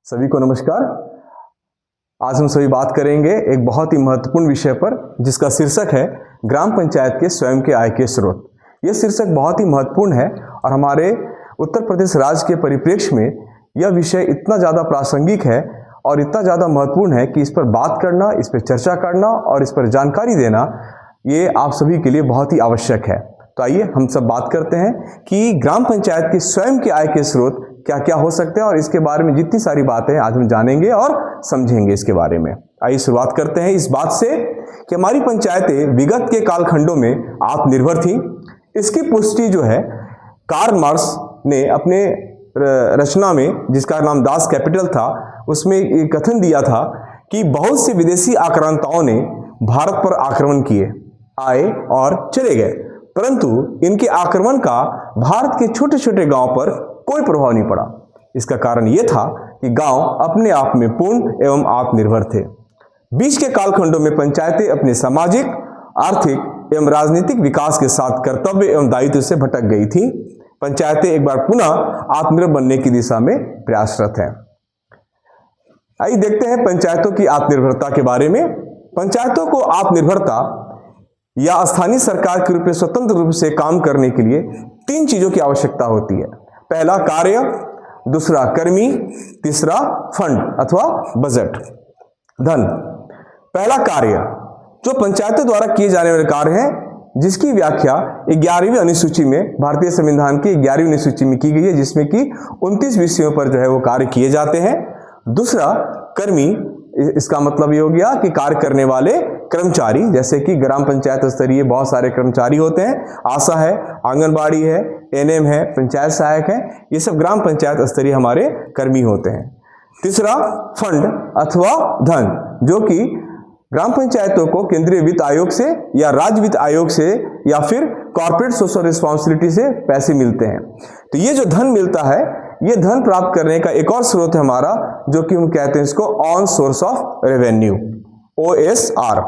सभी को नमस्कार। आज हम सभी बात करेंगे एक बहुत ही महत्वपूर्ण विषय पर जिसका शीर्षक है ग्राम पंचायत के स्वयं के आय के स्रोत। यह शीर्षक बहुत ही महत्वपूर्ण है और हमारे उत्तर प्रदेश राज्य के परिप्रेक्ष्य में यह विषय इतना ज़्यादा प्रासंगिक है और इतना ज़्यादा महत्वपूर्ण है कि इस पर बात करना, इस पर चर्चा करना और इस पर जानकारी देना ये आप सभी के लिए बहुत ही आवश्यक है। तो आइए हम सब बात करते हैं कि ग्राम पंचायत के स्वयं के आय के स्रोत क्या क्या हो सकते हैं और इसके बारे में जितनी सारी बातें आज हम जानेंगे और समझेंगे इसके बारे में। आइए शुरुआत करते हैं इस बात से कि हमारी पंचायतें विगत के कालखंडों में आत्मनिर्भर थीं। इसकी पुष्टि जो है कार्ल मार्क्स ने अपने रचना में, जिसका नाम दास कैपिटल था, उसमें एक कथन दिया था कि बहुत से विदेशी आक्रांताओं ने भारत पर आक्रमण किए, आए और चले गए, परंतु इनके आक्रमण का भारत के छोटे छोटे गांव पर कोई प्रभाव नहीं पड़ा। इसका कारण यह था कि गांव अपने आप में पूर्ण एवं आत्मनिर्भर थे। बीच के कालखंडों में पंचायतें अपने सामाजिक, आर्थिक एवं राजनीतिक विकास के साथ कर्तव्य एवं दायित्व से भटक गई थी। पंचायतें एक बार पुनः आत्मनिर्भर बनने की दिशा में प्रयासरत हैं। आइए देखते हैं पंचायतों की आत्मनिर्भरता के बारे में। पंचायतों को आत्मनिर्भरता या स्थानीय सरकार के रूप में स्वतंत्र रूप से काम करने के लिए 3 चीजों की आवश्यकता होती है। पहला कार्य, दूसरा कर्मी, तीसरा फंड अथवा बजट, धन। पहला कार्य जो पंचायतों द्वारा किए जाने वाले कार्य हैं, जिसकी व्याख्या 11वीं अनुसूची में, भारतीय संविधान की 11वीं अनुसूची में की गई है, जिसमें कि 29 विषयों पर जो है वो कार्य किए जाते हैं। दूसरा कर्मी, इसका मतलब ये हो गया कि कार्य करने वाले कर्मचारी, जैसे कि ग्राम पंचायत स्तरीय बहुत सारे कर्मचारी होते हैं, आशा है, आंगनबाड़ी है, एनएम है, पंचायत सहायक है, ये सब ग्राम पंचायत स्तरीय हमारे कर्मी होते हैं। तीसरा फंड अथवा धन, जो कि ग्राम पंचायतों को केंद्रीय वित्त आयोग से या राज्य वित्त आयोग से या फिर कॉर्पोरेट सोशल रिस्पॉन्सिबिलिटी से पैसे मिलते हैं। तो ये जो धन मिलता है, ये धन प्राप्त करने का एक और स्रोत है हमारा, जो कि हम कहते हैं इसको on source of revenue, OSR,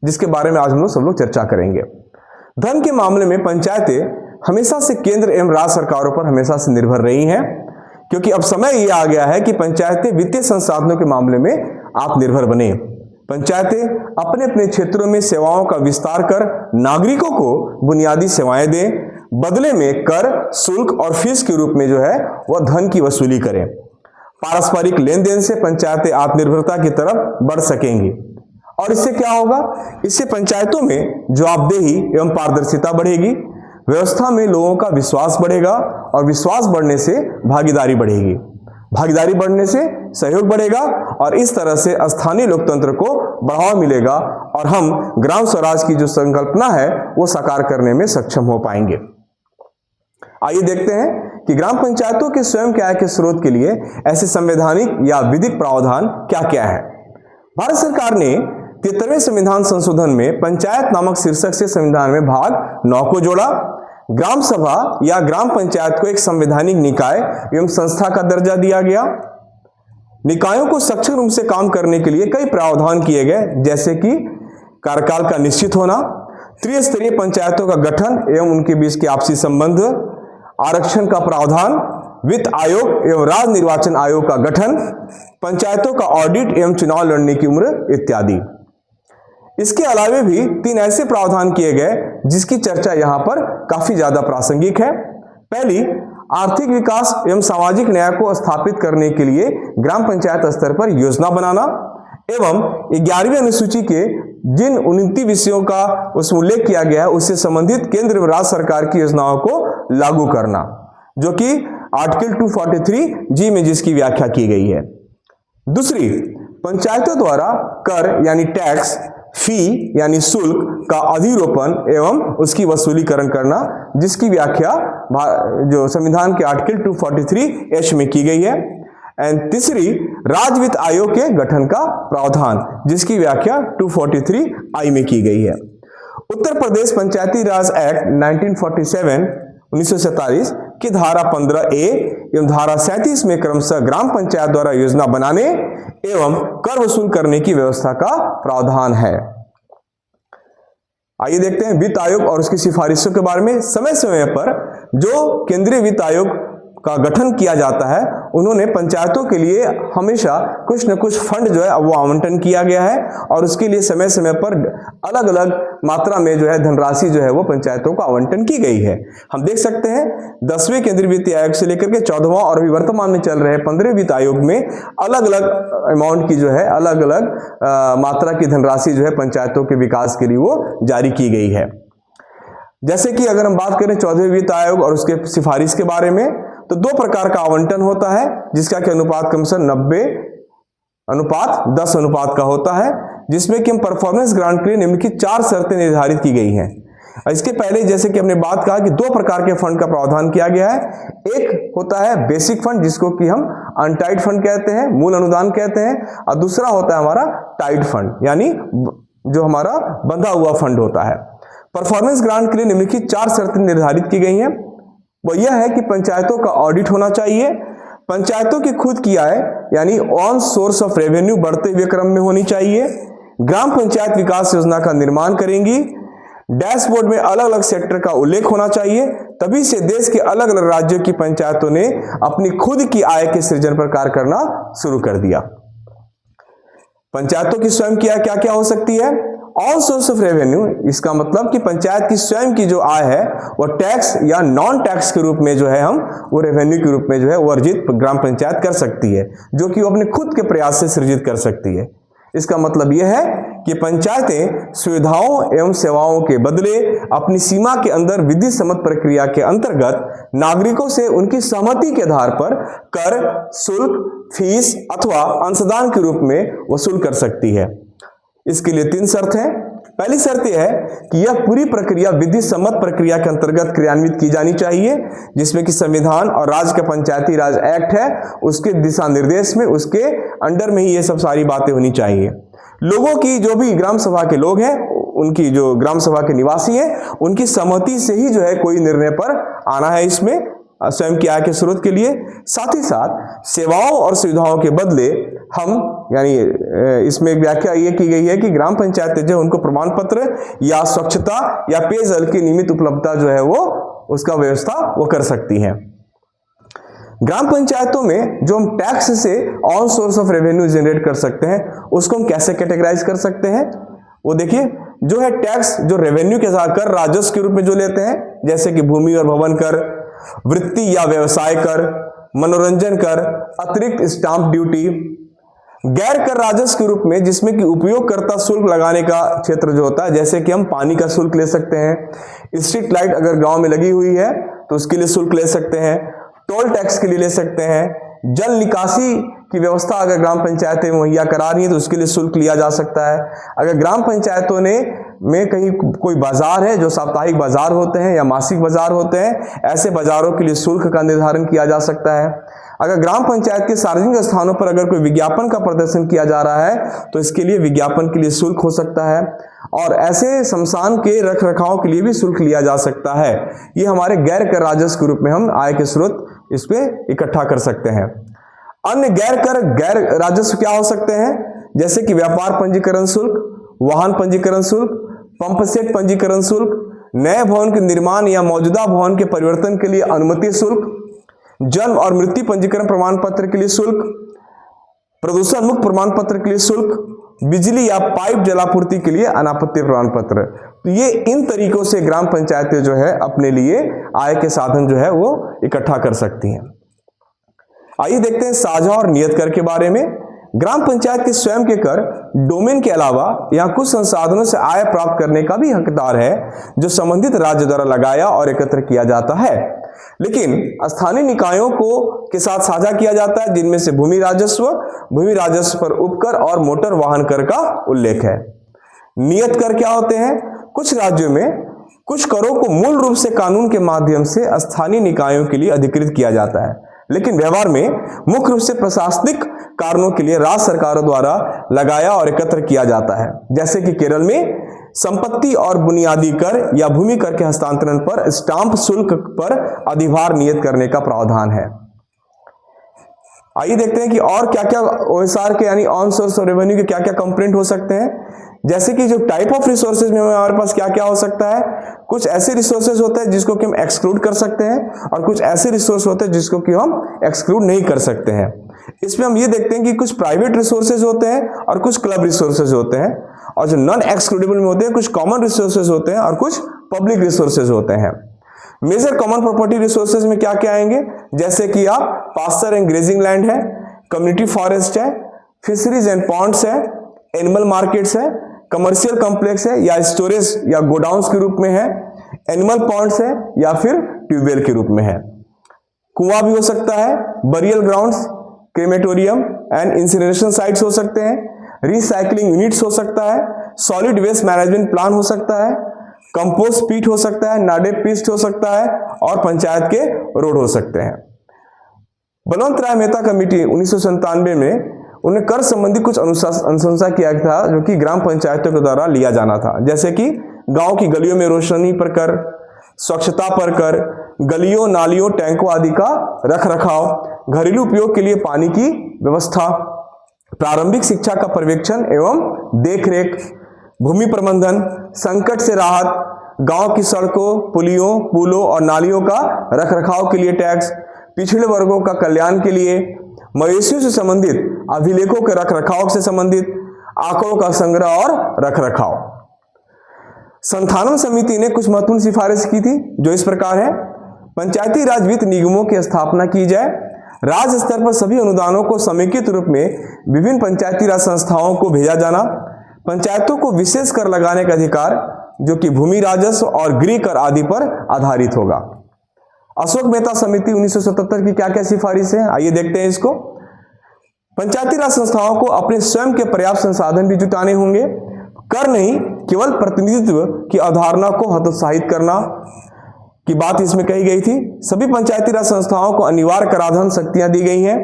जिसके बारे में आज हम लोग सब लोग चर्चा करेंगे। धन के मामले में पंचायतें हमेशा से केंद्र एवं राज्य सरकारों पर हमेशा से निर्भर रही हैं, क्योंकि अब समय ये आ गया है कि पंचायतें वित्तीय संसाधनों के मामले में आत्मनिर्भर बने। पंचायतें अपने अपने क्षेत्रों में सेवाओं का विस्तार कर नागरिकों को बुनियादी सेवाएं दें, बदले में कर, शुल्क और फीस के रूप में जो है वह धन की वसूली करें। पारस्परिक लेन देन से पंचायतें आत्मनिर्भरता की तरफ बढ़ सकेंगी। और इससे क्या होगा? इससे पंचायतों में जवाबदेही एवं पारदर्शिता बढ़ेगी, व्यवस्था में लोगों का विश्वास बढ़ेगा और विश्वास बढ़ने से भागीदारी बढ़ेगी, भागीदारी बढ़ने से सहयोग बढ़ेगा और इस तरह से स्थानीय लोकतंत्र को बढ़ावा मिलेगा और हम ग्राम स्वराज की जो संकल्पना है वो साकार करने में सक्षम हो पाएंगे। आइए देखते हैं कि ग्राम पंचायतों के स्वयं के आय के स्रोत के लिए ऐसे संवैधानिक या विधिक प्रावधान क्या क्या है। भारत सरकार ने 73वें संविधान संशोधन में पंचायत नामक शीर्षक से संविधान में भाग 9 को जोड़ा। ग्राम सभा या ग्राम पंचायत को एक संवैधानिक निकाय एवं संस्था का दर्जा दिया गया। निकायों को सक्षम रूप से काम करने के लिए कई प्रावधान किए गए, जैसे कि कार्यकाल का निश्चित होना, त्रिस्तरीय पंचायतों का गठन एवं उनके बीच के आपसी संबंध, आरक्षण का प्रावधान, वित्त आयोग एवं राज्य निर्वाचन आयोग का गठन, पंचायतों का ऑडिट एवं चुनाव लड़ने की उम्र इत्यादि। इसके अलावे भी 3 ऐसे प्रावधान किए गए जिसकी चर्चा यहाँ पर काफी ज्यादा प्रासंगिक है। पहली, आर्थिक विकास एवं सामाजिक न्याय को स्थापित करने के लिए ग्राम पंचायत स्तर पर योजना बनाना एवं 11वीं अनुसूची के जिन 29 विषयों का उसमें उल्लेख किया गया है उससे संबंधित केंद्र व राज्य सरकार की योजनाओं को लागू करना, जो कि आर्टिकल 243G में जिसकी व्याख्या की गई है। दूसरी, पंचायतों द्वारा कर यानी टैक्स, फी यानी शुल्क का अधिरोपण एवं उसकी वसूलीकरण करना, जिसकी व्याख्या जो संविधान के आर्टिकल 243H में की गई है। एंड तीसरी, राज्य वित्त आयोग के गठन का प्रावधान, जिसकी व्याख्या 243I में की गई है। उत्तर प्रदेश पंचायती राज एक्ट 1947 की धारा 15A एवं धारा 37 में क्रमशः ग्राम पंचायत द्वारा योजना बनाने एवं कर वसूल करने की व्यवस्था का प्रावधान है। आइए देखते हैं वित्त आयोग और उसकी सिफारिशों के बारे में। समय समय पर जो केंद्रीय वित्त आयोग का गठन किया जाता है, उन्होंने पंचायतों के लिए हमेशा कुछ न कुछ फंड जो है वो आवंटन किया गया है और उसके लिए समय समय पर अलग अलग मात्रा में जो है धनराशि जो है वो पंचायतों को आवंटन की गई है। हम देख सकते हैं 10वें केंद्रीय वित्त आयोग से लेकर के 14वां और अभी वर्तमान में चल रहे 15वें वित्त आयोग में अलग अलग अमाउंट की जो है अलग अलग मात्रा की धनराशि जो है पंचायतों के विकास के लिए वो जारी की गई है। जैसे कि अगर हम बात करें 14वें वित्त आयोग और उसके सिफारिश के बारे में, तो 2 प्रकार का आवंटन होता है जिसका कि अनुपात क्रमशः 90:10 का होता है, जिसमें कि हम परफॉर्मेंस ग्रांट के लिए निम्नलिखित 4 शर्तें निर्धारित की गई हैं। इसके पहले जैसे कि हमने बात कहा कि 2 प्रकार के फंड का प्रावधान किया गया है। एक होता है बेसिक फंड जिसको कि हम अनटाइड फंड कहते हैं, मूल अनुदान कहते हैं, और दूसरा होता है हमारा टाइड फंड यानी जो हमारा बंधा हुआ फंड होता है। परफॉर्मेंस ग्रांट के लिए निम्नलिखित 4 शर्तें निर्धारित की गई हैं। वो यह है कि पंचायतों का ऑडिट होना चाहिए, पंचायतों की खुद की आय यानी ऑन सोर्स ऑफ रेवेन्यू बढ़ते हुए क्रम में होनी चाहिए, ग्राम पंचायत विकास योजना का निर्माण करेंगी, डैशबोर्ड में अलग अलग सेक्टर का उल्लेख होना चाहिए। तभी से देश के अलग अलग राज्यों की पंचायतों ने अपनी खुद की आय के सृजन पर कार्य करना शुरू कर दिया। पंचायतों की स्वयं की आय क्या क्या हो सकती है? ऑन सोर्स ऑफ रेवेन्यू, इसका मतलब कि पंचायत की स्वयं की जो आय है वो टैक्स या नॉन टैक्स के रूप में जो है हम वो रेवेन्यू के रूप में जो है वो अर्जित ग्राम पंचायत कर सकती है, जो कि वो अपने खुद के प्रयास से सृजित कर सकती है। इसका मतलब यह है कि पंचायतें सुविधाओं एवं सेवाओं के बदले अपनी सीमा के अंदर विधि सम्मत प्रक्रिया के अंतर्गत नागरिकों से उनकी सहमति के आधार पर कर, शुल्क, फीस अथवा अंशदान के रूप में वसूल कर सकती है। इसके लिए 3 शर्त हैं। पहली शर्त यह है कि यह पूरी प्रक्रिया विधि सम्मत प्रक्रिया के अंतर्गत क्रियान्वित की जानी चाहिए, जिसमें कि संविधान और राज्य का पंचायती राज एक्ट है उसके दिशा निर्देश में, उसके अंडर में ही ये सब सारी बातें होनी चाहिए। लोगों की जो भी ग्राम सभा के लोग हैं, उनकी जो ग्राम सभा के निवासी हैं, उनकी सहमति से ही जो है कोई निर्णय पर आना है इसमें स्वयं की आय के स्रोत के लिए। साथ ही साथ सेवाओं और सुविधाओं के बदले हम यानी इसमें एक व्याख्या ये की गई है कि ग्राम पंचायतें जो उनको प्रमाण पत्र या स्वच्छता या पेयजल की नियमित उपलब्धता जो है वो उसका व्यवस्था वो कर सकती हैं। ग्राम पंचायतों में जो हम टैक्स से on source of revenue generate कर सकते हैं उसको हम कैसे कैटेगराइज कर सकते हैं? वो देखिए, जो है टैक्स जो रेवेन्यू के साथ कर राजस्व के रूप में जो लेते हैं, जैसे कि भूमि और भवन कर, वृत्ति या व्यवसाय कर, मनोरंजन कर, अतिरिक्त स्टाम्प ड्यूटी। गैर कर राजस्व के रूप में जिसमें कि उपयोगकर्ता शुल्क लगाने का क्षेत्र जो होता है, जैसे कि हम पानी का शुल्क ले सकते हैं, स्ट्रीट लाइट अगर गांव में लगी हुई है तो उसके लिए शुल्क ले सकते हैं, टोल टैक्स के लिए ले सकते हैं, जल निकासी की व्यवस्था अगर ग्राम पंचायतें मुहैया करा रही है तो उसके लिए शुल्क लिया जा सकता है। अगर ग्राम पंचायतों में कहीं कोई बाजार है, जो साप्ताहिक बाजार होते हैं या मासिक बाजार होते हैं, ऐसे बाजारों के लिए शुल्क का निर्धारण किया जा सकता है। अगर ग्राम पंचायत के सार्वजनिक स्थानों पर अगर कोई विज्ञापन का प्रदर्शन किया जा रहा है तो इसके लिए विज्ञापन के लिए शुल्क हो सकता है, और ऐसे शमशान के रख रखाव के लिए भी शुल्क लिया जा सकता है। ये हमारे गैर कर राजस्व के रूप में हम आय के स्रोत इस पे इकट्ठा कर सकते हैं। अन्य गैर कर गैर राजस्व क्या हो सकते हैं? जैसे कि व्यापार पंजीकरण शुल्क, वाहन पंजीकरण शुल्क, पंप सेट पंजीकरण शुल्क, नए भवन के निर्माण या मौजूदा भवन के परिवर्तन के लिए अनुमति शुल्क, जन्म और मृत्यु पंजीकरण प्रमाण पत्र के लिए शुल्क, प्रदूषण मुक्त प्रमाण पत्र के लिए शुल्क, बिजली या पाइप जलापूर्ति के लिए अनापत्ति प्रमाण पत्र। तो ये इन तरीकों से ग्राम पंचायतें जो है अपने लिए आय के साधन जो है वो इकट्ठा कर सकती हैं। आइए देखते हैं साझा और नियत कर के बारे में। ग्राम पंचायत के स्वयं के कर डोमेन के अलावा यहाँ कुछ संसाधनों से आय प्राप्त करने का भी हकदार है, जो संबंधित राज्य द्वारा लगाया और एकत्र किया जाता है, लेकिन स्थानीय निकायों को के साथ साझा किया जाता है, जिनमें से भूमि राजस्व पर उपकर और मोटर वाहन कर का उल्लेख है। नियत कर क्या होते हैं? कुछ राज्यों में कुछ करों को मूल रूप से कानून के माध्यम से स्थानीय निकायों के लिए अधिकृत किया जाता है, लेकिन व्यवहार में मुख्य रूप से प्रशासनिक कारणों के लिए राज्य सरकारों द्वारा लगाया और एकत्र किया जाता है। जैसे कि केरल में संपत्ति और बुनियादी कर या भूमि कर के हस्तांतरण पर स्टाम्प शुल्क पर अधिभार नियत करने का प्रावधान है। आइए देखते हैं कि और क्या क्या ओएसआर के यानी ऑन सोर्स ऑफ रेवेन्यू के क्या क्या कंपोनेंट हो सकते हैं। जैसे कि जो टाइप ऑफ रिसोर्सेज में हमारे पास क्या क्या हो सकता है, कुछ ऐसे रिसोर्सेज होते हैं जिसको कि हम एक्सक्लूड कर सकते हैं और कुछ ऐसे रिसोर्स होते हैं जिसको कि हम एक्सक्लूड नहीं कर सकते हैं। इसमें हम ये देखते हैं कि कुछ प्राइवेट रिसोर्सेज होते हैं और कुछ क्लब रिसोर्सेज होते हैं, और जो नॉन एक्सक्लूडेबल में होते हैं कुछ कॉमन रिसोर्सेज होते हैं और कुछ पब्लिक रिसोर्सेज होते हैं। मेजर कॉमन प्रॉपर्टी रिसोर्सेज में क्या क्या आएंगे, जैसे कि आप पास्चर एंड ग्रेजिंग लैंड है, कम्युनिटी फॉरेस्ट है, फिशरीज एंड पॉन्ड्स है, एनिमल मार्केट्स है, कमर्शियल कॉम्प्लेक्स है या स्टोरेज या गोडाउन्स के रूप में है, एनिमल पॉन्ड्स है या फिर ट्यूबवेल के रूप में है। कुआं भी हो सकता है, burial grounds, crematorium and incineration sites हो सकते हैं, रिसाइकलिंग यूनिट्स हो सकता है, सॉलिड वेस्ट मैनेजमेंट प्लान हो सकता है, कंपोस्ट पीट हो सकता है, नाडे पिस्ट हो सकता है और पंचायत के रोड हो सकते हैं। बलवंत राय मेहता कमेटी 1997 में उन्हें कर संबंधी कुछ अनुशंसा किया था जो कि ग्राम पंचायतों के द्वारा लिया जाना था, जैसे कि गांव की गलियों में रोशनी पर कर, स्वच्छता पर कर, गलियों नालियों टैंकों आदि का रख रखाव, घरेलू उपयोग के लिए पानी की व्यवस्था, प्रारंभिक शिक्षा का पर्यवेक्षण एवं देखरेख, भूमि प्रबंधन, संकट से राहत, गांव की सड़कों, पुलों और नालियों का रख रखाव के लिए टैक्स, पिछड़े वर्गों का कल्याण के लिए, मवेशियों से संबंधित अभिलेखों के रख रखाव से संबंधित आंकड़ों का संग्रह और रख रखाव। संस्थानम समिति ने कुछ महत्वपूर्ण सिफारिश की थी जो इस प्रकार है। पंचायती राज वित्त निगमों की स्थापना की जाए, राज्य स्तर पर सभी अनुदानों को समेकित रूप में विभिन्न पंचायती राज संस्थाओं को भेजा जाना, पंचायतों को विशेष कर लगाने का अधिकार जो कि भूमि राजस्व और गृह कर आदि पर आधारित होगा। अशोक मेहता समिति 1977 की क्या क्या सिफारिश है, आइए देखते हैं इसको। पंचायती राज संस्थाओं को अपने स्वयं के पर्याप्त संसाधन भी जुटाने होंगे, कर नहीं केवल प्रतिनिधित्व की अवधारणा को हतोत्साहित करना की बात इसमें कही गई थी। सभी पंचायती राज संस्थाओं को अनिवार्य कराधान शक्तियां दी गई हैं।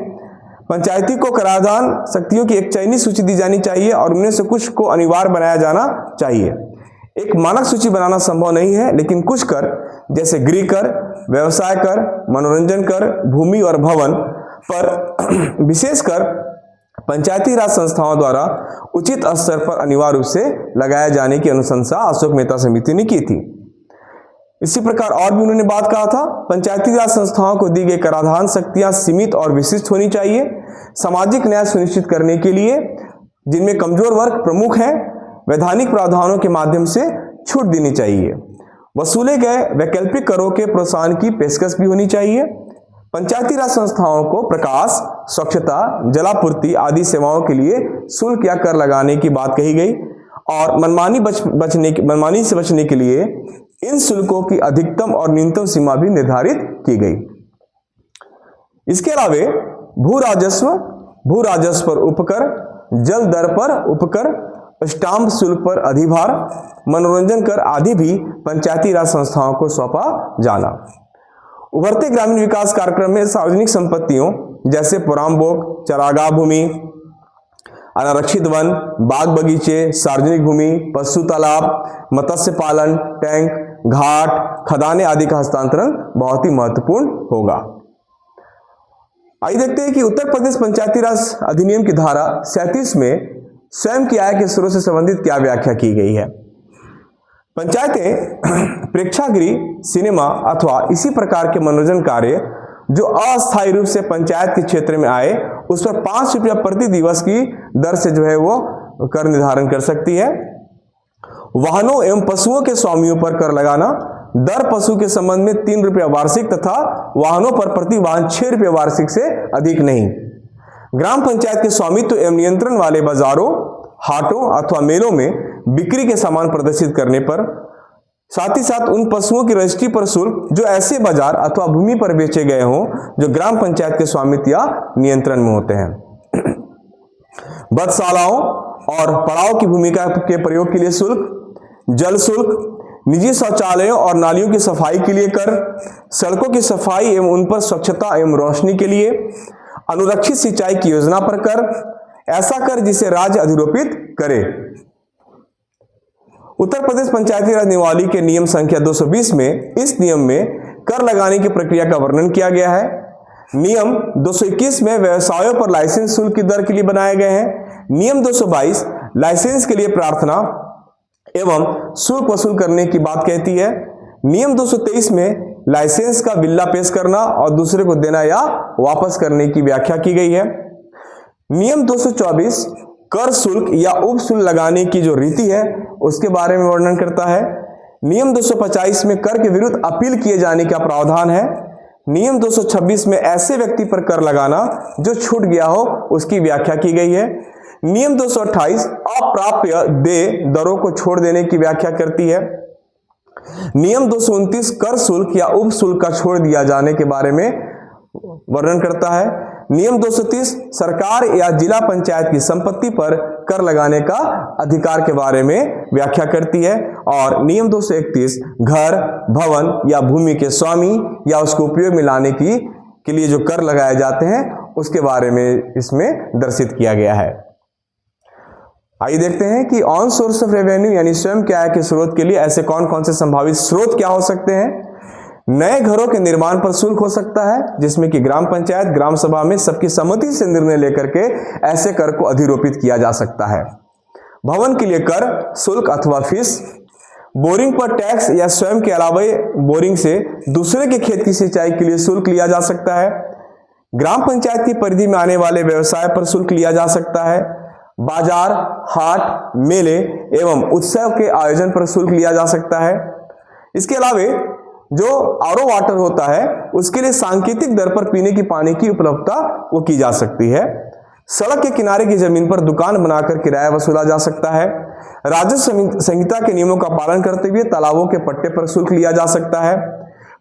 पंचायती को कराधान शक्तियों की एक चयनित सूची दी जानी चाहिए और उनमें से कुछ को अनिवार्य बनाया जाना चाहिए। एक मानक सूची बनाना संभव नहीं है, लेकिन कुछ कर जैसे गृह कर, व्यवसाय कर, मनोरंजन कर, भूमि और भवन पर विशेषकर पंचायती राज संस्थाओं द्वारा उचित स्तर पर अनिवार्य रूप से लगाए जाने की अनुशंसा अशोक मेहता समिति ने की थी। इसी प्रकार और भी उन्होंने बात कहा था, पंचायती राज संस्थाओं को दी गई कराधान शक्तियां सीमित और विशिष्ट होनी चाहिए। सामाजिक न्याय सुनिश्चित करने के लिए जिनमें कमजोर वर्ग प्रमुख हैं, वैधानिक प्रावधानों के माध्यम से छूट देनी चाहिए। वसूले गए वैकल्पिक करों के प्रोत्साहन की पेशकश भी होनी चाहिए। पंचायती राज संस्थाओं को प्रकाश, स्वच्छता, जलापूर्ति आदि सेवाओं के लिए शुल्क या कर लगाने की बात कही गई और मनमानी से बचने के लिए इन शुल्कों की अधिकतम और न्यूनतम सीमा भी निर्धारित की गई। इसके अलावा भू राजस्व पर उपकर, जल दर पर उपकर, स्टाम्प शुल्क पर अधिभार, मनोरंजन कर आदि भी पंचायती राज संस्थाओं को सौंपा जाना। उभरते ग्रामीण विकास कार्यक्रम में सार्वजनिक संपत्तियों जैसे पुरामबोक, चरागाह भूमि, अनारक्षित वन, बाग बगीचे, सार्वजनिक भूमि, पशु तालाब, मत्स्य पालन, टैंक, घाट, खदानें आदि का हस्तांतरण बहुत ही महत्वपूर्ण होगा। आइए देखते हैं कि उत्तर प्रदेश पंचायती राज अधिनियम की धारा 37 में स्वयं की आय के स्रोत से संबंधित क्या व्याख्या की गई है। पंचायतें प्रेक्षागृह, सिनेमा अथवा इसी प्रकार के मनोरंजन कार्य जो अस्थायी रूप से पंचायत के क्षेत्र में आए उस पर 5 रुपया प्रति दिवस की दर से जो है वो कर निर्धारण कर सकती है। वाहनों एवं पशुओं के स्वामियों पर कर लगाना, दर पशु के संबंध में 3 रुपया वार्षिक तथा वाहनों पर प्रति वाहन 6 रुपया वार्षिक से अधिक नहीं। ग्राम पंचायत के स्वामित्व एवं नियंत्रण वाले बाजारों, हाटों अथवा मेलों में बिक्री के सामान प्रदर्शित करने पर, साथ ही साथ उन पशुओं की रजिस्ट्री पर शुल्क जो ऐसे बाजार अथवा भूमि पर बेचे गए हों जो ग्राम पंचायत के स्वामित्व या नियंत्रण में होते हैं। बधशालाओं और पड़ाव की भूमिका के प्रयोग के लिए शुल्क, जल शुल्क, निजी शौचालयों और नालियों की सफाई के लिए कर, सड़कों की सफाई एवं उन पर स्वच्छता एवं रोशनी के लिए, अनुरक्षित सिंचाई की योजना पर कर, ऐसा कर जिसे राज्य अधिरोपित करे। उत्तर प्रदेश पंचायती राज नियमावली के नियम संख्या 220 में इस नियम में कर लगाने की प्रक्रिया का वर्णन किया गया है। नियम 221 में व्यवसायों पर लाइसेंस शुल्क की दर के लिए बनाए गए हैं। नियम 222 लाइसेंस के लिए प्रार्थना एवं शुल्क वसूल करने की बात कहती है। नियम 223 में लाइसेंस का बिल्ला पेश करना और दूसरे को देना या वापस करने की व्याख्या की गई है। नियम 224 कर शुल्क या उप शुल्क लगाने की जो रीति है उसके बारे में वर्णन करता है। नियम 225 में कर के विरुद्ध अपील किए जाने का प्रावधान है। नियम 226 में ऐसे व्यक्ति पर कर लगाना जो छूट गया हो उसकी व्याख्या की गई है। नियम 228 अप्राप्य देय दरों को छोड़ देने की व्याख्या करती है। नियम 229 कर शुल्क या उप शुल्क का छोड़ दिया जाने के बारे में वर्णन करता है। नियम 230 सरकार या जिला पंचायत की संपत्ति पर कर लगाने का अधिकार के बारे में व्याख्या करती है। और नियम 231 घर, भवन या भूमि के स्वामी या उसको उपयोग में लाने के लिए जो कर लगाए जाते हैं उसके बारे में इसमें दर्शित किया गया है। आइए देखते हैं कि ऑन सोर्स ऑफ रेवेन्यू यानी स्वयं के आय के स्रोत के लिए ऐसे कौन कौन से संभावित स्रोत क्या हो सकते हैं। नए घरों के निर्माण पर शुल्क हो सकता है, जिसमें कि ग्राम पंचायत, ग्राम सभा में सबकी सहमति से निर्णय लेकर के ऐसे कर को अधिरोपित किया जा सकता है। भवन के लिए कर, शुल्क अथवा फीस। बोरिंग पर टैक्स या स्वयं के अलावा बोरिंग से दूसरे के खेत की सिंचाई के लिए शुल्क लिया जा सकता है। ग्राम पंचायत की परिधि में आने वाले व्यवसाय पर शुल्क लिया जा सकता है। बाजार, हाट, मेले एवं उत्सव के आयोजन पर शुल्क लिया जा सकता है। इसके अलावा जो आरओ वाटर होता है उसके लिए सांकेतिक दर पर पीने की पानी की उपलब्धता वो की जा सकती है। सड़क के किनारे की जमीन पर दुकान बनाकर किराया वसूला जा सकता है। राजस्व संहिता के नियमों का पालन करते हुए तालाबों के पट्टे पर शुल्क लिया जा सकता है।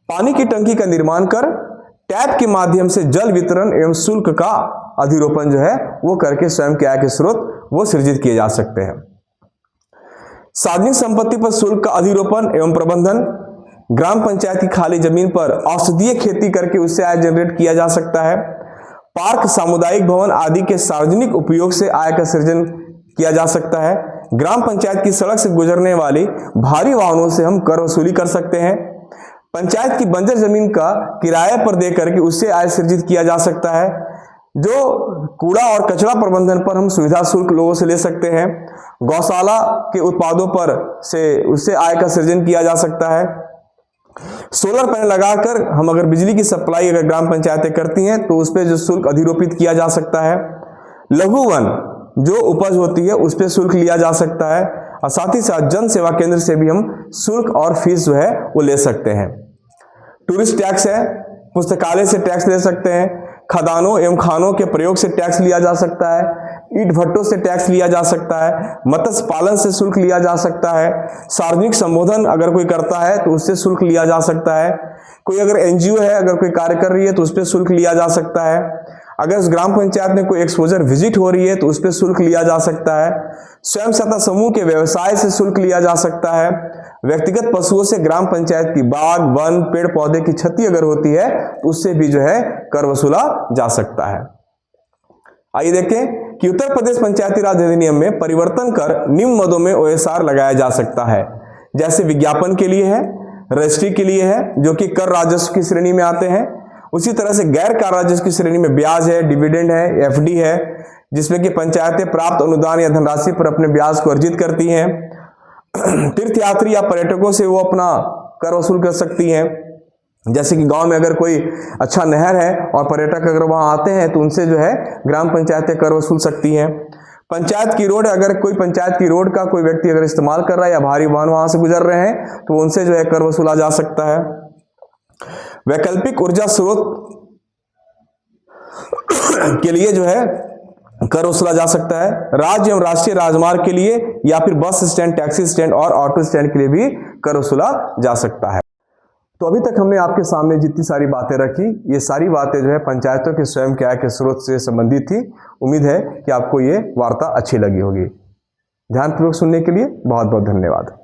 पानी की टंकी का निर्माण कर टैप के माध्यम से जल वितरण एवं शुल्क का अधिरोपण जो है वो करके स्वयं के आय के स्रोत वो सृजित किए जा सकते हैं। सार्वजनिक संपत्ति पर शुल्क का अधिरोपण एवं प्रबंधन। ग्राम पंचायत की खाली जमीन पर औषधीय खेती करके उससे आय जनरेट किया जा सकता है। पार्क, सामुदायिक भवन आदि के सार्वजनिक उपयोग से आय का सृजन किया जा सकता है। ग्राम पंचायत की सड़क से गुजरने वाली भारी वाहनों से हम कर वसूली कर सकते हैं। पंचायत की बंजर जमीन का किराए पर दे करके उससे आय सृजित किया जा सकता है। जो कूड़ा और कचरा प्रबंधन पर हम सुविधा शुल्क लोगों से ले सकते हैं। गौशाला के उत्पादों पर से उससे आय का सृजन किया जा सकता है। सोलर पैनल लगाकर हम अगर बिजली की सप्लाई अगर ग्राम पंचायतें करती हैं तो उस पर जो शुल्क अधिरोपित किया जा सकता है। लघु वन जो उपज होती है उस पर शुल्क लिया जा सकता है। और साथ ही साथ जन सेवा केंद्र से भी हम शुल्क और फीस जो है वो ले सकते हैं। टूरिस्ट टैक्स है, पुस्तकालय से टैक्स ले सकते हैं। खदानों एवं खानों के प्रयोग से टैक्स लिया जा सकता है। ईंट भट्टों से टैक्स लिया जा सकता है। मत्स्य पालन से शुल्क लिया जा सकता है। सार्वजनिक संबोधन अगर कोई करता है तो उससे शुल्क लिया जा सकता है। कोई अगर एनजीओ है अगर कोई कार्य कर रही है तो उस पर शुल्क लिया जा सकता है। अगर उस ग्राम पंचायत में कोई एक्सपोजर विजिट हो रही है तो उस पर शुल्क लिया जा सकता है। स्वयं सहायता समूह के व्यवसाय से शुल्क लिया जा सकता है। व्यक्तिगत पशुओं से ग्राम पंचायत की बाग, वन, पेड़ पौधे की क्षति अगर होती है तो उससे भी जो है कर वसूला जा सकता है। आइए देखें कि उत्तर प्रदेश पंचायती राज अधिनियम में परिवर्तन कर निम्न मदों में ओएसआर लगाया जा सकता है। जैसे विज्ञापन के लिए है, रजिस्ट्री के लिए है जो कि कर राजस्व की श्रेणी में आते हैं। उसी तरह से गैर कर राजस्व की श्रेणी में ब्याज है, डिविडेंड है, एफडी है, जिसमें कि पंचायतें प्राप्त अनुदान या धनराशि पर अपने ब्याज को अर्जित करती हैं। तीर्थयात्री या पर्यटकों से वो अपना कर वसूल कर सकती हैं। जैसे कि गांव में अगर कोई अच्छा नहर है और पर्यटक अगर वहां आते हैं तो उनसे जो है ग्राम पंचायतें कर वसूल सकती हैं। पंचायत की रोड, अगर कोई पंचायत की रोड का कोई व्यक्ति अगर इस्तेमाल कर रहा है या भारी वाहन वहां से गुजर रहे हैं तो उनसे जो है कर वसूला जा सकता है। वैकल्पिक ऊर्जा स्रोत के लिए जो है कर वसूला जा सकता है। राज्य एवं राष्ट्रीय राजमार्ग के लिए या फिर बस स्टैंड, टैक्सी स्टैंड और ऑटो स्टैंड के लिए भी कर वसूला जा सकता है। तो अभी तक हमने आपके सामने जितनी सारी बातें रखी, ये सारी बातें जो है पंचायतों के स्वयं के आय के स्रोत से संबंधित थी। उम्मीद है कि आपको ये वार्ता अच्छी लगी होगी। ध्यानपूर्वक सुनने के लिए बहुत बहुत धन्यवाद।